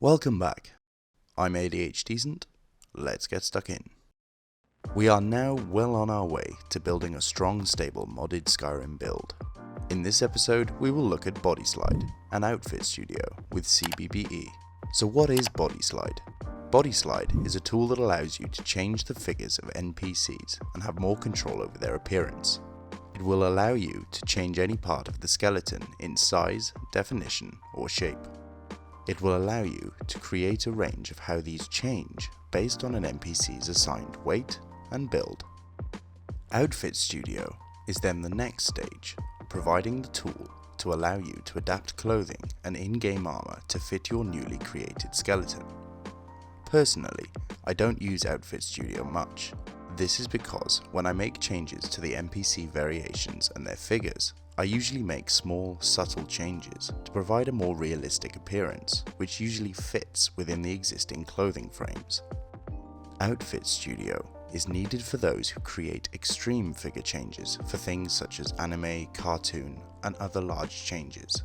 Welcome back. I'm ADHDcent. Let's get stuck in. We are now well on our way to building a strong, stable modded Skyrim build. In this episode, we will look at Bodyslide, an outfit studio with CBBE. So what is Bodyslide? Bodyslide is a tool that allows you to change the figures of NPCs and have more control over their appearance. It will allow you to change any part of the skeleton in size, definition, or shape. It will allow you to create a range of how these change based on an NPC's assigned weight and build. Outfit Studio is then the next stage, providing the tool to allow you to adapt clothing and in-game armor to fit your newly created skeleton. Personally, I don't use Outfit Studio much. This is because when I make changes to the NPC variations and their figures, I usually make small, subtle changes to provide a more realistic appearance, which usually fits within the existing clothing frames. Outfit Studio is needed for those who create extreme figure changes for things such as anime, cartoon, and other large changes.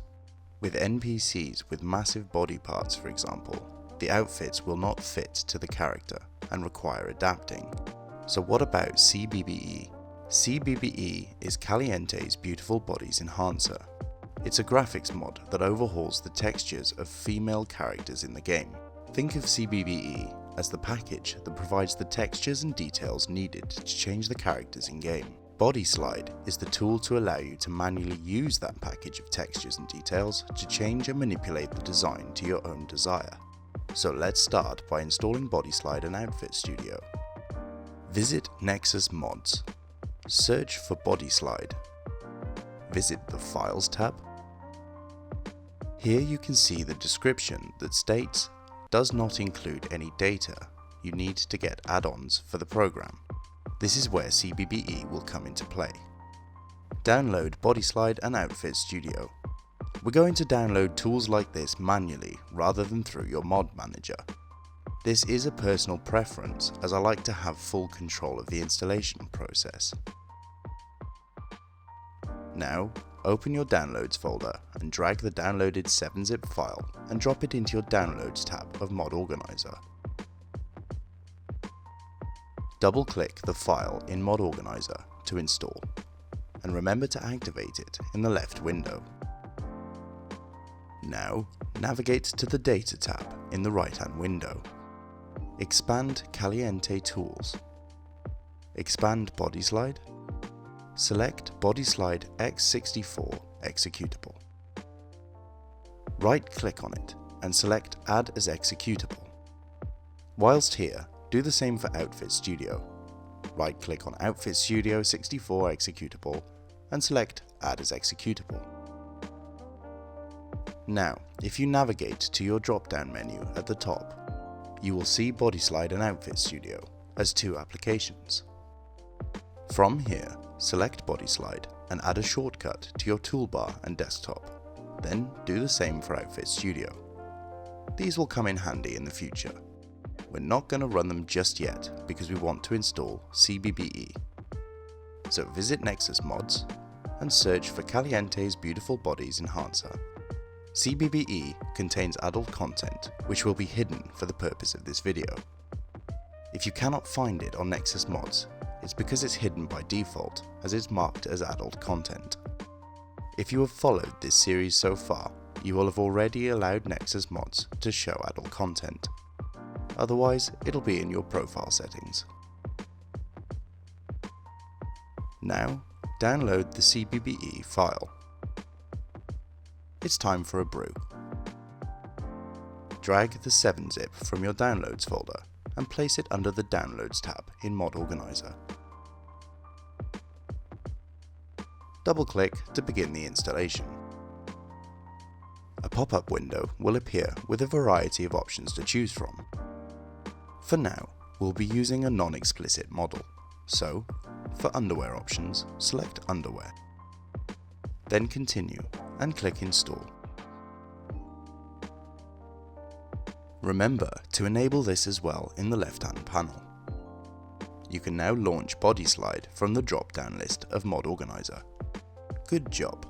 With NPCs with massive body parts, for example, the outfits will not fit to the character and require adapting. So what about CBBE? CBBE is Caliente's Beautiful Bodies Enhancer. It's a graphics mod that overhauls the textures of female characters in the game. Think of CBBE as the package that provides the textures and details needed to change the characters in game. Bodyslide is the tool to allow you to manually use that package of textures and details to change and manipulate the design to your own desire. So let's start by installing Bodyslide and Outfit Studio. Visit Nexus Mods. Search for Bodyslide. Visit the Files tab. Here you can see the description that states, does not include any data. You need to get add-ons for the program. This is where CBBE will come into play. Download Bodyslide and Outfit Studio. We're going to download tools like this manually rather than through your mod manager. This is a personal preference as I like to have full control of the installation process. Now, open your Downloads folder and drag the downloaded 7-zip file and drop it into your Downloads tab of Mod Organizer. Double-click the file in Mod Organizer to install, and remember to activate it in the left window. Now, navigate to the Data tab in the right-hand window. Expand Caliente Tools. Expand Bodyslide. Select Bodyslide X64 executable. Right-click on it and select Add as executable. Whilst here, do the same for Outfit Studio. Right-click on Outfit Studio 64 executable and select Add as executable. Now, if you navigate to your drop-down menu at the top, you will see Bodyslide and Outfit Studio as two applications. From here, select Bodyslide and add a shortcut to your toolbar and desktop. Then do the same for Outfit Studio. These will come in handy in the future. We're not going to run them just yet because we want to install CBBE. So visit Nexus Mods and search for Caliente's Beautiful Bodies Enhancer. CBBE contains adult content which will be hidden for the purpose of this video. If you cannot find it on Nexus Mods, it's because it's hidden by default as it's marked as adult content. If you have followed this series so far, you will have already allowed Nexus Mods to show adult content. Otherwise, it'll be in your profile settings. Now, download the CBBE file. It's time for a brew. Drag the 7-zip from your Downloads folder and place it under the Downloads tab in Mod Organizer. Double-click to begin the installation. A pop-up window will appear with a variety of options to choose from. For now, we'll be using a non-explicit model, so for underwear options, select underwear. Then continue and click Install. Remember to enable this as well in the left-hand panel. You can now launch Bodyslide from the drop-down list of Mod Organizer. Good job!